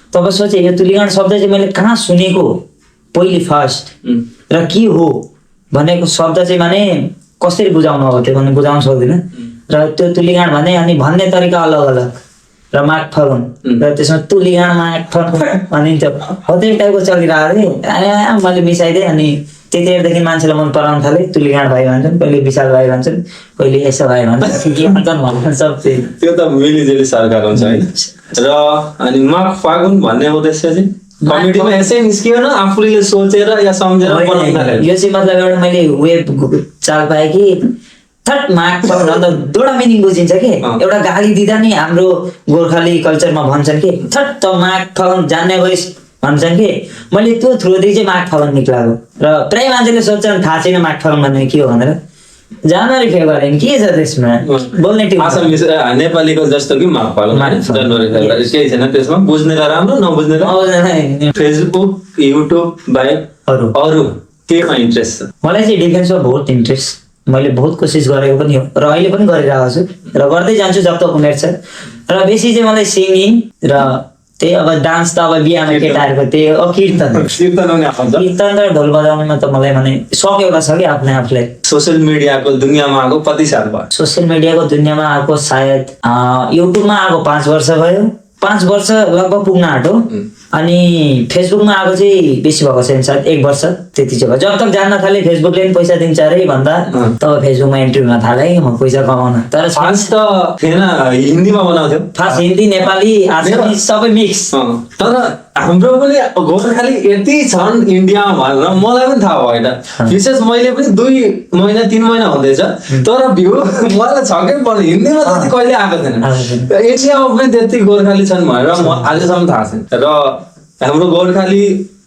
तब सोचेँ यो तुलीगाड शब्द चाहिँ मैले कहाँ सुनेको पहिले फर्स्ट, र के हो भनेको शब्द चाहिँ माने कसरी बुझाउनु अब त्यो भने बुझाउन सक्दिनँ। र त्यो तुलीगाड भने अनि भन्ने तरिका अलग अलग, र माघ फागुन, र त्यसमा तुलीगाड माघ फागुन भनिन्छ, हो त्यही टाइपको चलिरहेको थिएँ। मैले मिसाइदिएँ, अनि त्यतिखेरदेखि मान्छेलाई मन पराउन थालेँ। तुलीगाड भाइ भन्छन्, कहिले विशाल भाइ भन्छन्, कहिले यसो भाइ भन्छन्, के भन्छन् सब चाहिँ त्यो त मिलिजुली सरकार हुन्छ है। र अनि माघ फागुन भन्ने उद्देश्य चाहिँ कमेडीमा यसै निस्कियो न, आफूले सोचेर या सम्झेर बनाउन थाल्यो? यो चाहिँ मतलब एउटा मैले वेब चाल पाएँ कि थट माघ फागुन अन्त दुईवटा मिनिङ बुझिन्छ कि, एउटा गाली दिँदा नि हाम्रो गोर्खाली कल्चरमा भन्छन् कि थट त माघ फागुन जान्ने गइस भन्छन् कि, मैले त्यो थ्रुदेखि चाहिँ माघ फागुन निक्लाएको। र प्रायः मान्छेले सोध्छन् थाहा छैन माघ फागुन भन्ने के हो भनेर। जनवरी फेब्रुअरी के छ त्यसमा बोल्ने टिम आसामिस नेपालीको जस्तो कि माघ फागुन, जनवरी फेब्रुअरी केही छैन त्यसमा, बुझ्नेलाई राम्रो, नबुझ्नेलाई। फेसबुक युट्युब बाहेक अरू केमा इन्ट्रेस्ट छ? मलाई चाहिँ डिफेन्समा बहुत इन्ट्रेस्ट, मैले बहुत कोसिस गरेको पनि हो, र अहिले पनि गरिरहेको छु, र गर्दै जान्छु जब तक उमेर छ। र बेसी चाहिँ मलाई सिङ्गिङ र त्यही अब डान्स त अब बिहामा केटाहरूको त्यही हो, कीर्तन र ढोल बजाउनुमा त मलाई माने सक एउटा छ कि आफ्नै आफूलाई। सोसियल मिडियाको दुनियाँमा आएको कति साल भयो? सोसियल मिडियाको दुनियाँमा आएको सायद युट्युबमा आएको 5 वर्ष भयो, 5 वर्ष लगभग पुग्न आँट्यो। अनि फेसबुकमा आएको चाहिँ बेसी भएको छैन, सायद 1 वर्ष त्यति चाहिँ भयो। जब तक जान्न थालेँ फेसबुकले पनि पैसा दिन्छ अरे भन्दा तब फेसबुकमा एन्ट्री हुन थालेँ म पैसा कमाउन। तर फास्ट त थिएन, हिन्दीमा बनाउँथ्यो, फास्ट हिन्दी नेपाली आसामिज सबै मिक्स। तर हाम्रो पनि गोर्खाली यति छन् इन्डियामा भनेर मलाई पनि थाहा भएन। विशेष मैले पनि 2 महिना 3 महिना हुँदैछ, तर भ्यू मलाई छक्कै पर्यो, हिन्दीमा त्यति कहिले आएको थिएन। एसियामा पनि त्यति गोर्खाली छन् भनेर म अहिलेसम्म थाहा छैन। र हाम्रो गोर्खाली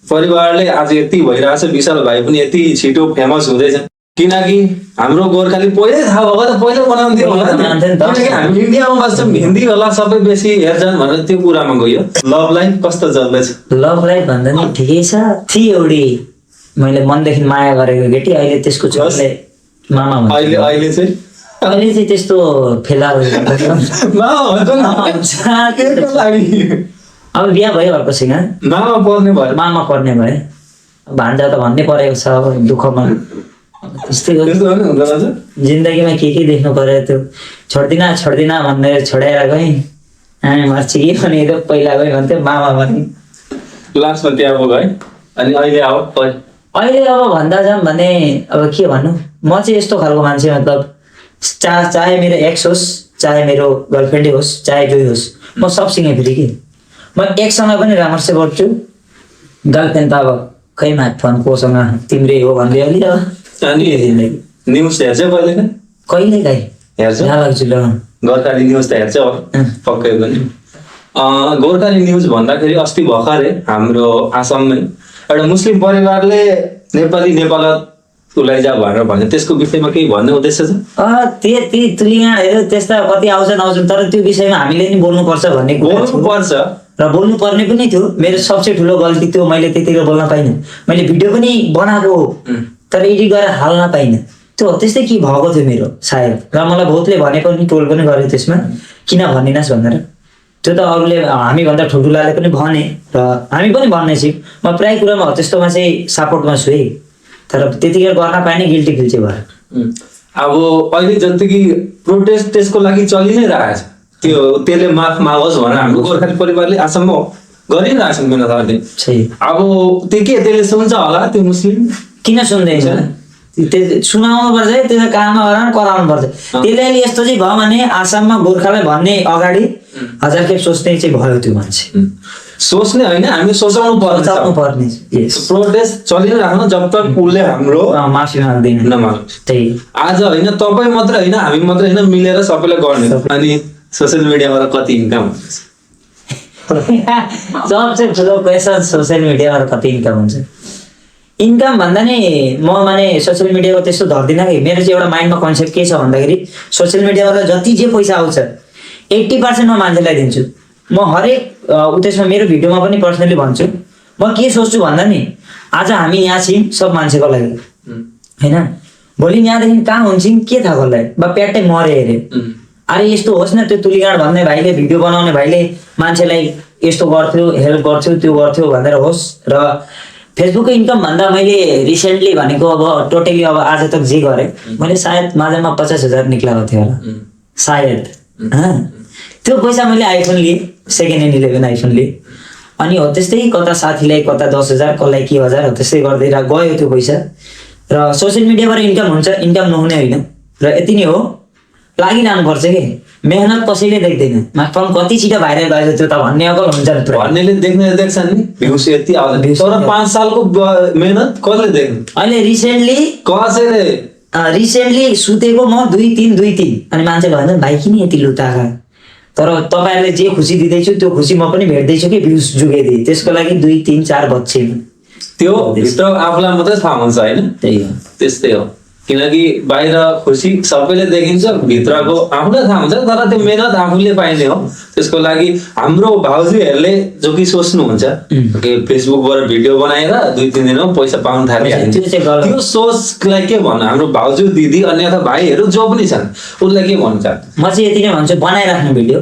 परिवारले आज यति भइरहेछ, विशाल भाइ पनि यति छिटो फेमस हुँदैछ, किनकि हाम्रो गोर्खाली पहिल्यै थाहा भएको त पहिल्यै बनाउँथ्यो होला, किनकि हामी इन्डियामा बस्छौँ, हिन्दी होला सबै बेसी हेर्छन् भनेर त्यो कुरामा गयो। लभ लाइफ कस्तो चल्दैछ? लभ लाइफ भन्दा नि ठिकै छ। थियो एउटी मैले मनदेखि माया गरेको केटी, अहिले त्यसको छोराले मामा भन्छ। अहिले चाहिँ त्यस्तो फेला अब बिहा भयो अर्कोसँग, मामा पर्ने भयो, मामा पर्ने भए, भान्जा त भन्नै परेको छ अब दुःखमा। त्यस्तै हो जिन्दगीमा के देख्नु पर्यो, त्यो छोड्दिन भनेर छोडाएर गएँ, आमा मर्छ कि भनेर पहिला गएँ भन्थ्यो, मामा भने लास्टमा त्यहाँ गयो है। अनि अहिले अहिले अब भन्दा जाऊँ भने अब के भन्नु, म चाहिँ यस्तो खालको मान्छे, मतलब चाहे मेरो एक्स होस्, चाहे मेरो गर्लफ्रेन्डै होस्, चाहे जोइ होस्, म सबसँग फेरि कि म एकसँग पनि राम्रोसँग गर्छु। गर्लफ्रेन्ड त अब खै माग फोन कोसँग तिम्रै हो भन्दै अलि अब। अनि न्युज हेर्छ कहिले काहीँ हेर्छ, लाग्छु ल गोर्खाली न्युज त हेर्छ पक्कै पनि। गोर्खाली न्युज भन्दाखेरि अस्ति भर्खरै हाम्रो आसाममै एउटा मुस्लिम परिवारले नेपाल उसलाई जा भनेर भन्छ, त्यसको विषयमा केही भन्ने उद्देश्य छ? त्यही तुलीगाडहरू त्यस्ता कति आउँछन्, तर त्यो विषयमा हामीले नि बोल्नुपर्छ भन्ने बोल्नुपर्छ र बोल्नु पर्ने पनि थियो। मेरो सबसे ठुलो गल्ती थियो, मैले त्यतिखेर बोल्न पाइनँ। मैले भिडियो पनि बनाएको तर एडिट गरेर हाल्न पाइनँ, त्यो त्यस्तै के भएको थियो मेरो सायद। र मलाई बहुतले भनेको नि, ट्रोल पनि गरे त्यसमा, किन भनिनस् भनेर। त्यो त अरूले हामीभन्दा ठुल्ठुलाले पनि भने, र हामी पनि भन्नेछौँ। म प्रायः कुरामा हो त्यस्तोमा चाहिँ सपोर्टमा छु है, तर त्यतिखेर गर्न पाएन, गिल्टी फिल चाहिँ भयो। अब अहिले जतिकै प्रोटेस्ट त्यसको लागि चलि नै रहेछ, त्यसले माफ मागोस् भनेर हाम्रो गोर्खाली परिवारले आसाममा गरिरहेको छन् मिहिनेतहरूले। सही। अब त्यो के त्यसले सुन्छ होला त्यो मुस्लिम? किन सुन्दैन? त्यो सुनाउनु पर्छ है, त्यो काममा कराउनु पर्छ। त्यसले अहिले यस्तो चाहिँ भयो भने आसाममा गोर्खालाई भन्ने अगाडि 1000 खेप सोच्ने चाहिँ भयो त्यो मान्छे। सोच्ने होइन, हामी सोचाउनु पर्ने। प्रोटेस्ट चलिरहनु जब तक उसले हाम्रो माफी माग्दैन। नमाग्छ। त्यही आज होइन, तपाईँ मात्र होइन, हामी मात्र होइन, मिलेर सबैले गर्ने। अनि सोसियल मिडियाबाट कति इन्कम हुन्छ? सबसे ठुलो क्वेसन सोसियल मिडियाबाट कति इन्कम हुन्छ? इन्कम भन्दा नि म माने सोसियल मिडियाको त्यस्तो धर्दिनँ कि। मेरो चाहिँ एउटा माइन्डमा कन्सेप्ट के छ भन्दाखेरि सोसियल मिडियाबाट जति जे पैसा आउँछ 80% म मान्छेलाई दिन्छु। म हरेक त्यसमा मेरो भिडियोमा पनि पर्सनली भन्छु, म के सोच्छु भन्दा नि आज हामी यहाँ छौँ सब मान्छेको लागि होइन, भोलि यहाँदेखि कहाँ हुन्छौँ के थाहा कसलाई, बा प्याट्टै मरे हेरे अरे यस्तो होस् न। त्यो तुलीगाड भन्ने भाइले, भिडियो बनाउने भाइले मान्छेलाई यस्तो गर्थ्यो, हेल्प गर्थ्यो, त्यो गर्थ्यो भनेर होस्। र फेसबुकको इन्कम भन्दा मैले रिसेन्टली भनेको अब टोटली अब आज तक जे गरेँ मैले सायद माझमा 50,000 निक्लाएको थियो होला सायद। त्यो पैसा मैले आइफोन लिएँ, सेकेन्ड ह्यान्ड 11 आइफोन लिएँ। अनि हो त्यस्तै कता साथीलाई कता 10,000 कसलाई के 1000 हो त्यस्तै गर्दै गयो त्यो पैसा। र सोसियल मिडियाबाट इन्कम हुन्छ, इन्कम नहुने होइन। र यति नै हो, लागिरहनु पर्छ कि मेहनत कसैले देख्दैन। माफम कति छिटो भाइरल भएछ त्यो त भन्ने अकल हुन्छ नि, भन्नेले देख्छन् नि भ्युज यति आउँछ, तर 5 सालको मेहनत कसले देख्नु? अहिले रिसेन्टली सुतेको म 2-3 अनि मान्छेले भन्छ भाइ किन यति लुटाका? तर तपाईँहरूले जे खुसी दिँदैछु त्यो खुसी म पनि भेट्दैछु कि भ्युज जुगेदिए, त्यसको लागि 2-3-4 बज्छे त्यो भित्र आफूलाई मात्रै थाहा हुन्छ होइन। त्यही हो, त्यस्तै हो। किनकि बाहिर खुसी सबैले देखिन्छ, भित्रको आफूलाई थाहा हुन्छ, तर त्यो मेहनत आफूले पाइने हो। त्यसको लागि हाम्रो भाउजूहरूले जो कि सोच्नुहुन्छ फेसबुकबाट भिडियो बनाएर 2-3 दिनमा पैसा पाउनु थालिहाल्छ, त्यो सोचलाई के भन्नु? हाम्रो भाउजू दिदी अन्यथा भाइहरू जो पनि छन् उसलाई के भन्छ? म चाहिँ यति नै भन्छु, बनाइराख्नु भिडियो।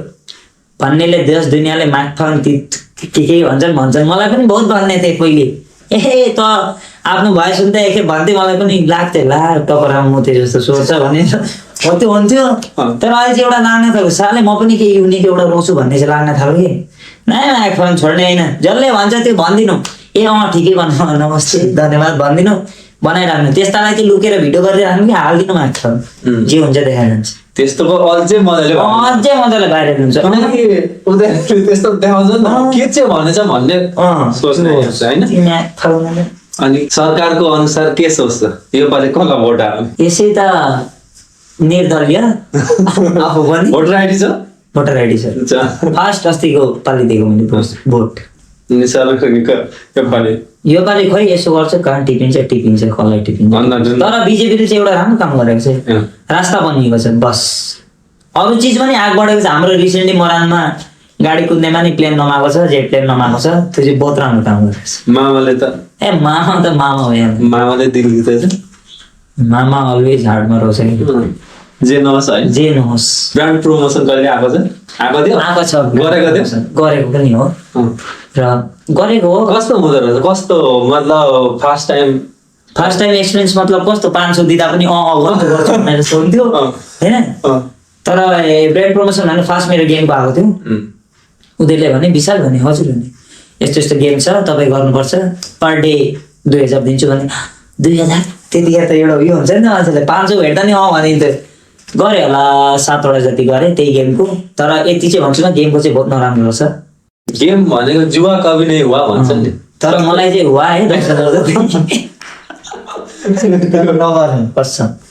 भन्नेले देश दुनियाँले मागफाङ के भन्छन्। मलाई पनि बहुत भन्ने थिए पहिले, ए त आफ्नो भए सुन्दा एकखेप भन्दै मलाई पनि लाग्थ्यो ला टपरा मोते जस्तो सोच्छ भने हो त्यो हुन्थ्यो। तर अहिले चाहिँ एउटा लाग्न थाल्यो, साले म पनि केही युनिक एउटा रोछु भन्ने चाहिँ लाग्न थाल्यो कि नयाँ फोन छोड्ने होइन। जसले भन्छ त्यो भनिदिनु, ए ठिकै भन्नु, नमस्ते धन्यवाद भनिदिनु, बनाइराख्नु। त्यस्तालाई चाहिँ लुकेर भिडियो गरिराख्नु कि हालिदिनु माग्छ, जे हुन्छ देखाएर जान्छ। त्यस्तोको अझै मजाले भाइरल हुन्छ। त्यस्तो देखाउँछ के चाहिँ भनेछ भन्ने सोच्ने होइन। अनि सरकारको अनुसार के सोच्छ योपालि कसलाई भोट हाल्ने? यसै त निर्दलीय आफू पनि भोटर आइडी छ, भोटर आइडी छ। फर्स्ट अस्तिको पालि दिएको मैले भोट। योपालि खोइ यसो गर्छ, कहाँ टिपिन्छ कसलाई टिपिन्छ। तर बिजेपीले चाहिँ एउटा राम्रो काम गरेको छ, रास्ता बनिएको छ बस। अरू चिज पनि आग बढेको छ। हाम्रो रिसेन्टली मरानमा गाडी कुद्नेमा नि प्लेन नमाएको छ, जेट प्लेन नमाएको छ, त्यो चाहिँ बहुत राम्रो काम गरेको छ। मामाले त मामा हो यार, मामाले दिल जितेछ। मामा अलवेज हार्डमा रहेछ नि, जे नहोस् है, जे नहोस्। ब्रान्ड प्रमोसन कहिले आएको छ? आएको छ, गरेको पनि हो र गरेको हो। कस्तो हुँदो रहेछ? कस्तो मतलब फर्स्ट टाइम एक्सपिरियन्स मतलब कस्तो? 500 दिँदा पनि गर्छु भनेर सोध्थ्यो होइन। तर ब्रान्ड प्रमोसन भन्नु फार्स्ट मेरो गेमको आएको थियो। उनीहरूले भने विशाल भने हजुर भने यस्तो यस्तो गेम छ तपाईँ गर्नुपर्छ, पर डे 2000 दिन्छु भने 2000 त्यतिखेर त एउटा उयो हुन्छ नि त मान्छेले 500 भेट्दा नि भनिन्थ्यो। गरेँ होला 7वटा जति गरेँ त्यही गेमको। तर यति चाहिँ भन्छु न, गेमको चाहिँ बहुत नराम्रो रहेछ। गेम भनेको जुवा कवि नै हुआ भन्छ नि, तर मलाई चाहिँ हुआ है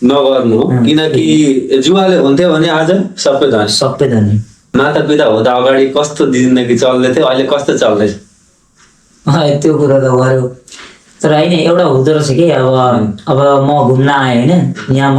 नगर्नु। किनकि जुवाले हुन्थ्यो भने आज सबै धनी माता पिता हुँदा अगाडि कस्तो जिन्दगी चल्दै थियो, अहिले कस्तो चल्दैछ त्यो कुरा त गऱ्यो। तर होइन एउटा हुँदो रहेछ कि अब म घुम्न आएँ होइन, यहाँ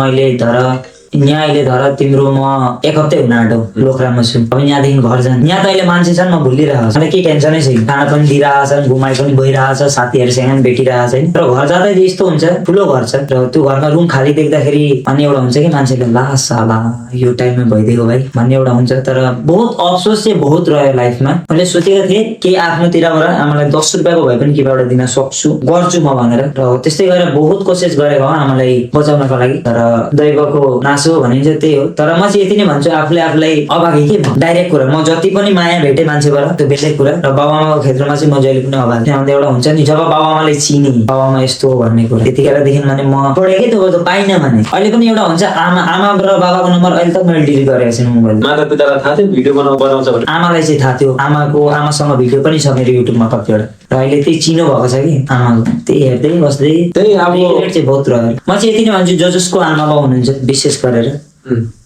अहिले धर तिम्रो म 1 हप्ता हुन आँटो लोखरामा छु। अब यहाँदेखि घर जानु, यहाँ त अहिले मान्छे छन्, म भुलिरहेको छु, केही टेन्सनै छैन। खाना पनि दिइरहेको छ, घुमाइ पनि भइरहेको छ, साथीहरूसँग भेटिरहेको छ। तर घर जाँदा यस्तो हुन्छ, ठुलो घर छ र त्यो घरमा रुम खाली देख्दाखेरि अनि एउटा हुन्छ कि मान्छेले ला साला यो टाइममा भइदिएको भाइ भन्ने एउटा हुन्छ। तर बहुत अफसोस चाहिँ बहुत रह्यो लाइफमा। मैले सोचेको थिएँ केही आफ्नोतिरबाट आमालाई 10 रुपियाँको भए पनि केही एउटा दिन सक्छु, गर्छु म भनेर। र त्यस्तै गरेर बहुत कोसिस गरेको हो आमालाई बचाउनको लागि। तर दैवको नासो मान्छे हो भनिन्छ त्यही हो। तर म चाहिँ यति नै भन्छु, आफूलाई अभागी के डाइरेक्ट कुरा, म जति पनि माया भेटेँ मान्छेबाट त्यो बेलै कुरा। र बाबुआमाको क्षेत्रमा चाहिँ म जहिले पनि अभागी। किनभने एउटा हुन्छ नि, जब बाबुआमाले चिने बाबुआमा यस्तो हो भन्ने कुरा, त्यतिखेरदेखि भने म छोडेकै त्यो पाइनँ भने। अहिले पनि एउटा हुन्छ, आमा र बाबाको नम्बर अहिले तक मैले डिलिट गरेको छैन मोबाइल। माता पितालाई थाहा थियो भिडियो बनाउँछ भने? आमालाई चाहिँ थाहा थियो, आमासँग भिडियो पनि छ मेरो युट्युबमा कतिवटा। र अहिले त्यही चिनो भएको छ कि आमाको, त्यही हेर्दै बस्दै त्यही अब रिग्रेट चाहिँ बहुत रह्यो। म चाहिँ यति नै भन्छु, जसको आमा बाउ हुनुहुन्छ विशेष गरेर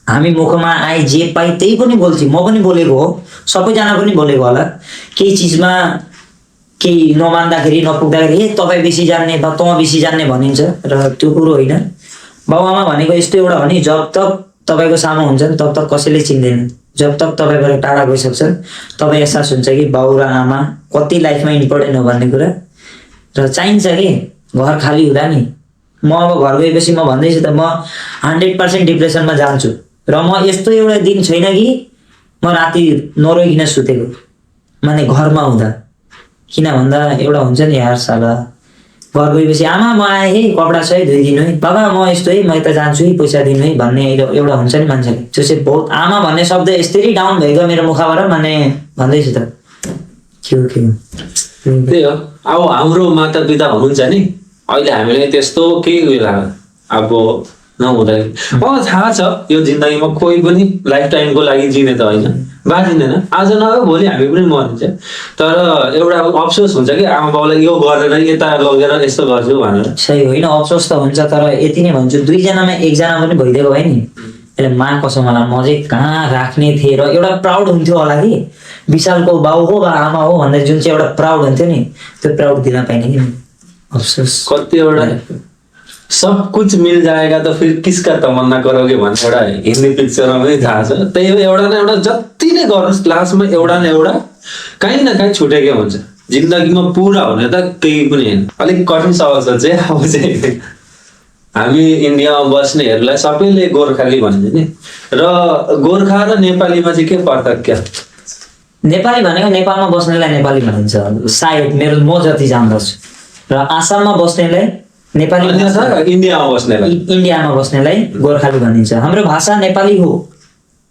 हामी मुखमा आए जे पाइ त्यही पनि बोल्छौँ। म पनि बोलेको हो, सबैजना पनि बोलेको होला। केही चिजमा केही नमान्दाखेरि नपुग्दाखेरि ए तपाईँ बेसी जान्ने वा तँ बेसी जान्ने भनिन्छ, र त्यो कुरो होइन। बाबुआमा भनेको यस्तो एउटा हो नि, जब तक तपाईँको सामु हुन्छ नि तब तक कसैले चिन्दैन। जब तक तपाईँबाट टाढा गइसक्छ तपाईँ एहसास हुन्छ कि बाउ र आमा कति लाइफमा इम्पोर्टेन्ट हो भन्ने कुरा। र चाहिन्छ कि घर खाली हुँदा नि, म अब घर गएपछि म भन्दैछु त, म 100% डिप्रेसनमा जान्छु। र म यस्तो एउटा दिन छैन कि म राति नरोइकन सुतेको, माने घरमा हुँदा। किन भन्दा एउटा हुन्छ नि यार, साला घर गएपछि आमा म आएँ है, कपडा छ है, धोइदिनु है, बाबा म यस्तो है, म यता जान्छु है, पैसा दिनु है भन्ने एउटा हुन्छ नि मान्छेले। त्यो चाहिँ बहुत, आमा भन्ने शब्द यसरी डाउन भएको मेरो मुखबाट, माने भन्दैछु त के हो। त्यही हो, अब हाम्रो माता पिता हुनुहुन्छ नि, अहिले हामीलाई त्यस्तो केही उयो लाग्यो अब नहुँदाखेरि। मलाई थाहा छ यो जिन्दगीमा कोही पनि लाइफ टाइमको लागि जिने त होइन, बाँचिँदैन। आज नभए भोलि हामी पनि मरिन्छ। तर एउटा अफसोस हुन्छ कि आमा बाउलाई यो गरेर यता लगेर यस्तो गर्छु भनेर। सही होइन, अफसोस त हुन्छ। तर यति नै भन्छु, 2 जनामा 1 जना पनि भइदिएको भए नि, यसले माँ कसम मलाई म चाहिँ कहाँ राख्ने थिएँ। र एउटा प्राउड हुन्थ्यो होला कि विशालको बाउ हो वा आमा हो भन्दा जुन चाहिँ एउटा प्राउड हुन्थ्यो नि, त्यो प्राउड दिन पाइने कि अफसोस। कतिवटा सब कुछ मिल जाएगा तो फिर किसका तमन्ना करोगे भन्ने एउटा हिन्दी पिक्चरमा पनि थाहा छ। त्यही हो, एउटा न एउटा जति नै गर्नुहोस् लास्टमा एउटा न एउटा काहीँ न काहीँ छुटेकै हुन्छ। जिन्दगीमा पुरा हुने त केही पनि होइन। अलिक कठिन सवाल छ चाहिँ अब चाहिँ हामी इन्डियामा बस्नेहरूलाई सबैले गोर्खाली भनिन्छ नि, र गोर्खा र नेपालीमा चाहिँ के पार्थक्य? नेपाली भनेको नेपालमा बस्नेलाई नेपाली भनिन्छ सायद, मेरो म जति जान्दछु। र आसाममा बस्नेलाई नेपाली, इन्डियामा बस्नेलाई गोर्खाली भनिन्छ। हाम्रो भाषा नेपाली हो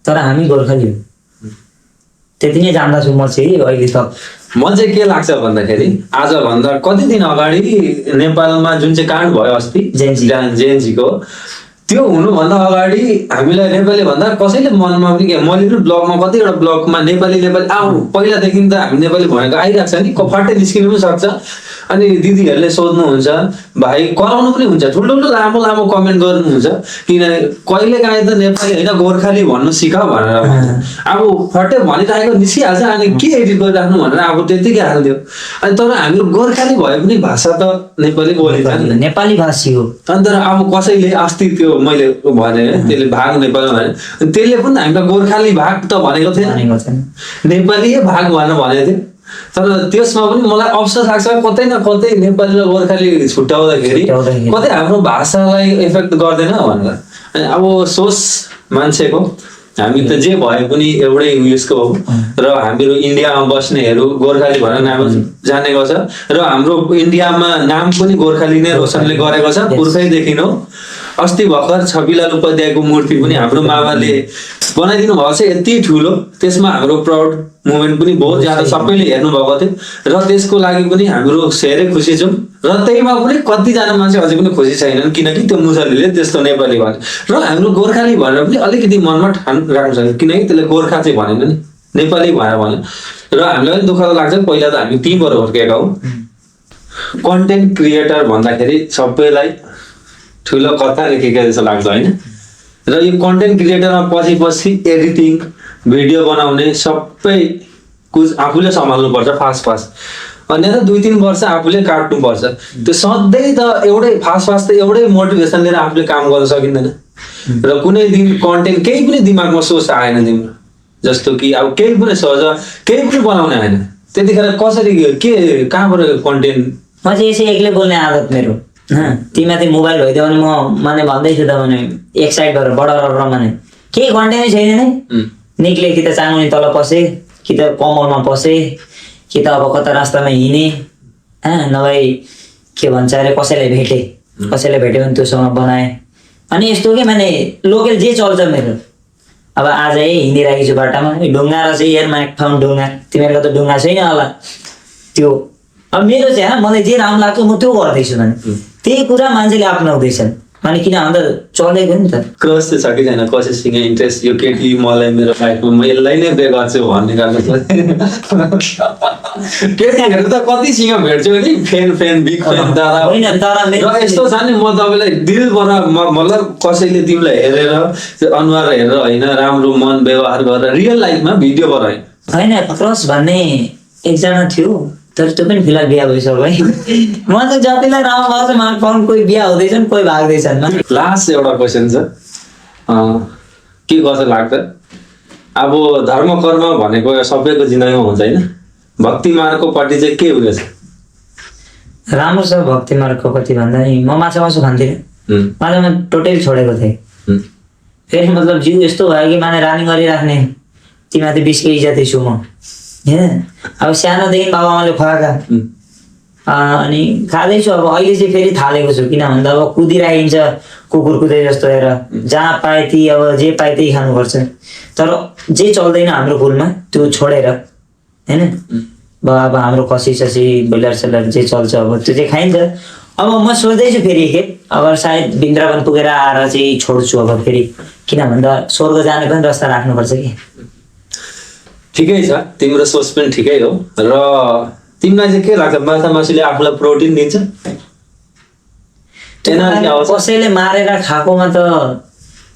तर हामी गोर्खाली हो, त्यति नै जान्दछु म चाहिँ अहिले त। म चाहिँ के लाग्छ भन्दाखेरि आजभन्दा कति दिन अगाडि नेपालमा जुन चाहिँ काण्ड भयो अस्ति जेएनजीको, त्यो हुनुभन्दा अगाडि हामीलाई नेपाली भन्दा कसैले मनमा पनि के, मैले पनि ब्लगमा कतिवटा ब्लगमा नेपाली पहिलादेखि त हामी नेपाली भनेको आइरहेको छ नि, फट्टै निस्किनु पनि सक्छ। अनि दिदीहरूले सोध्नुहुन्छ, भाइ कराउनु पनि हुन्छ, ठुल्ठुलो लामो लामो कमेन्ट गर्नुहुन्छ, किन कहिले काहीँ त नेपाली होइन गोर्खाली भन्नु सिक भनेर। अब फट्टै भनिराखेको निस्किहाल्छ, अनि के एडिट गरिराख्नु भनेर अब त्यतिकै हालिदियो। अनि तर हाम्रो गोर्खाली भए पनि भाषा त नेपाली बोलिन्छ नि, नेपाली भाषी हो। अनि तर अब कसैले अस्ति त्यो मैले भने त्यसले भाग नेपाली भने, त्यसले पनि हामीलाई गोर्खाली भाग त भनेको थिएन, नेपाली भाग भनेर भनेको थियो। तर त्यसमा पनि मलाई अफसोस लाग्छ, कतै न कतै नेपाली र गोर्खाली छुट्याउँदाखेरि कतै हाम्रो भाषालाई इफेक्ट गर्दैन भनेर। अब सोच मान्छेको, हामी त जे भए पनि एउटै उयसको हो। र हाम्रो इन्डियामा बस्नेहरू गोर्खाली भनेर नाम जानेको छ, र हाम्रो इन्डियामा नाम पनि गोर्खाली नै रोशनले गरेको छ पुर्खैदेखि हो। अस्ति भर्खर छविलाल उपाध्यायको मूर्ति पनि हाम्रो मामाले बनाइदिनु भएको छ, यति ठुलो। त्यसमा हाम्रो प्राउड मुभमेन्ट पनि बहुत ज्यादा सबैले हेर्नु भएको थियो, र त्यसको लागि पनि हाम्रो धेरै खुसी छौँ। र त्यहीमा पनि कतिजना मान्छे अझै पनि खुसी छैनन्, किनकि त्यो मुसलीले त्यस्तो नेपाली भने र हाम्रो गोर्खाली भनेर पनि अलिकति मनमा ठान राख्नु सक्छ, किनकि त्यसले गोर्खा चाहिँ भनेन नि, नेपाली भनेर भन्यो। र हामीलाई पनि दुःख लाग्छ, पहिला त हामी त्यहीँबाट हुर्केका हौ। कन्टेन्ट क्रिएटर भन्दाखेरि सबैलाई ठुलो कथा लेखेको जस्तो लाग्छ होइन। र यो कन्टेन्ट क्रिएटरमा पछि एडिटिङ भिडियो बनाउने सबै कुछ आफूले सम्हाल्नुपर्छ फास्ट। अन्य त 2-3 वर्ष आफूले काट्नुपर्छ। त्यो सधैँ त एउटै फास्ट त एउटै मोटिभेसन लिएर आफूले काम गर्न सकिँदैन। र कुनै दिन कन्टेन्ट केही पनि दिमागमा सोच आएन तिम्रो, जस्तो कि अब केही पनि सोच केही पनि बनाउने आएन, त्यतिखेर कसरी के कहाँबाट कन्टेन्ट? म चाहिँ यसै एक्लै बोल्ने आदत मेरो। तिमीमाथि मोबाइल भइदियो भने म माने भन्दैछु त, भने एक साइड भएर बडा माने केही कन्टेन्टै छैन नै, निक्ले कि त चाङ्गुनी तल पसे, कि त कमलमा पसे, कि त अब कता रास्तामा हिँडे, नभए के भन्छ अरे कसैलाई भेट्यो भने त्योसँग बनाएँ। अनि यस्तो के माने लोकल जे चल्छ मेरो अब आज हिँडिरहेको छु बाटामा ढुङ्गा र चाहिँ हेर माइक फाउन्ड ढुङ्गा तिमीहरूको त ढुङ्गा छैन होला त्यो अब मेरो चाहिँ होइन मलाई जे राम्रो लाग्छ म त्यो गर्दैछु भने त्यही कुरा मान्छेले अपनाउँदैछन् अनि किन भन्दा चलेको नि त क्रस चाहिँ छ कि छैन कसैसँग इन्ट्रेस्ट यो केटी मलाई मेरो लाइफमा म यसलाई नै बे गर्छु भन्ने गर्नु केटीहरू त कतिसँग भेट्छु नि फेन बिग फेन दादा होइन तर र मेरो यस्तो छ नि म तपाईँलाई दिलबाट मतलब कसैले तिमीलाई हेरेर त्यो अनुहार हेरेर होइन राम्रो मन व्यवहार गरेर रियल लाइफमा भिडियोबाट होइन होइन क्रस भन्ने एकजना थियो तर त्यो पनि फिलहाल बिहा भइसक्यो है म त जतिलाई राम्रो भएको छ माग पाउनु कोही बिहा हुँदैछन् कोही भाग्दैछन् लास्ट एउटा क्वेसन छ के कसो लाग्छ अब धर्म कर्म भनेको सबैको जिन्दगीमा हुन्छ होइन भक्ति मार्गकोपट्टि चाहिँ के उयो छ राम्रो छ भक्ति मार्गको कति भन्दा नि म माछा मासु खान्थिनँ उम्, माछा म टोटली छोडेको थिएँ उम्, फेरि मतलब जिउ यस्तो भयो कि माने रानिङ गरिराख्ने तिमीमाथि 20 केजी जति छु म होइन अब सानोदेखि बाबाआमाले खुवाएका उम्, अनि खाँदैछु अब अहिले चाहिँ फेरि थालेको छु किन भन्दा अब कुदिराखिन्छ कुकुर कुदै जस्तो हेर जहाँ पाए ती अब जे पाए त्यही खानुपर्छ तर जे चल्दैन हाम्रो फुलमा त्यो छोडेर होइन अब हाम्रो खसी ससी ब्रोइलर सेलर जे चल्छ अब त्यो चाहिँ खाइन्छ अब म सोच्दैछु फेरि एक अब सायद वृन्दावन पुगेर आएर चाहिँ छोड्छु अब फेरि किन भन्दा स्वर्ग जाने पनि रास्ता राख्नुपर्छ कि ठिकै छ तिम्रो सोच पनि ठिकै हो र तिमीलाई चाहिँ के लाग्छ माछा मासुले आफूलाई प्रोटिन दिन्छ एनर्जी आउँछ कसैले मारेर खाएकोमा त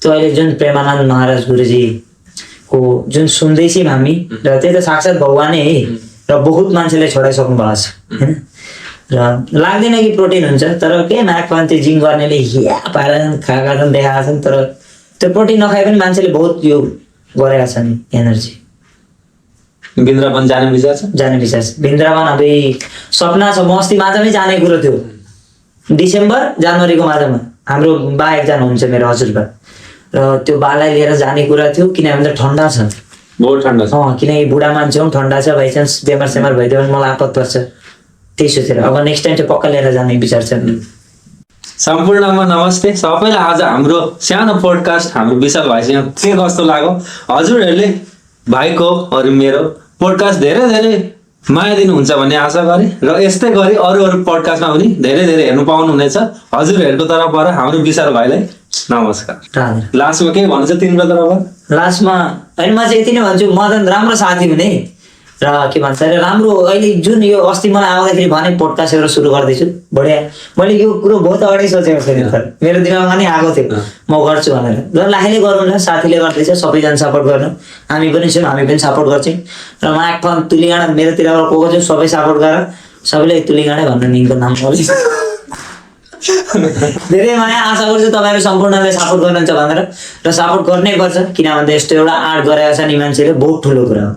त्यो अहिले जुन प्रेमानन्द महाराज गुरुजीको जुन सुन्दैछौँ हामी र त्यही त साक्षात् भगवानै है र बहुत मान्छेले छोडाइसक्नु भएको छ होइन र लाग्दैन कि प्रोटिन हुन्छ तर के नाकमा त्यो जिम गर्नेले या पाएर खाएका छन् देखाएका छन् तर त्यो प्रोटिन नखाए पनि मान्छेले बहुत यो गरेका छन् एनर्जी वृन्दावन जाने विचार छ जाने विचार छ वृन्दावन अब सपना छ म अस्ति माझमै जाने कुरो थियो डिसेम्बर जनवरीको माझमा हाम्रो बा एकजना हुन्छ मेरो हजुरबा र त्यो बालाई लिएर जाने कुरा थियो किनभने ठन्डा छ बहुत ठन्डा छ किनकि बुढा मान्छे हो ठन्डा छ बाइचान्स बेमार सेमार भइदियो भने मलाई आपत पर्छ त्यही सोचेर अब नेक्स्ट टाइम चाहिँ पक्का लिएर जाने विचार छ सम्पूर्णमा नमस्ते सबैलाई आज हाम्रो सानो पोडकास्ट हाम्रो विशाल भाइसँग के कस्तो लाग्यो हजुरहरूले भाइको अरू मेरो पोडकास्ट धेरै धेरै माया दिनुहुन्छ भन्ने आशा गरेँ र यस्तै गरी अरू अरू पोडकास्टमा पनि धेरै धेरै हेर्नु पाउनुहुनेछ हजुरहरूको तर्फबाट हाम्रो विशाल भाइलाई नमस्कार लास्टमा के भन्नु छ तिम्रो तर्फबाट लास्टमा होइन म चाहिँ यति नै भन्छु मदन राम्रो साथी हुने र के भन्छ अरे राम्रो अहिले जुन यो अस्ति मलाई आउँदाखेरि भने पोडकास्ट एउटा सुरु गर्दैछु बढिया मैले यो कुरो बहुत अगाडि सोचेको थिएँ मेरो दिमागमा नि आएको थियो म गर्छु भनेर ल लाइले गरौँ न साथीले गर्दैछ सबैजना सपोर्ट गर्नु हामी पनि छौँ हामी पनि सपोर्ट गर्छौँ र माग फन तुलिगाडा मेरोतिरबाट को छौँ सबै सपोर्ट गरेर सबैले तुलिगाडै भन्नु निको नाम धेरै माया आशा गर्छु तपाईँहरू सम्पूर्णले सपोर्ट गर्नुहुन्छ भनेर र सपोर्ट गर्नै पर्छ किन भन्दा यस्तो एउटा आर्ट गरेको छ नि मान्छेले बहुत ठुलो कुरा हो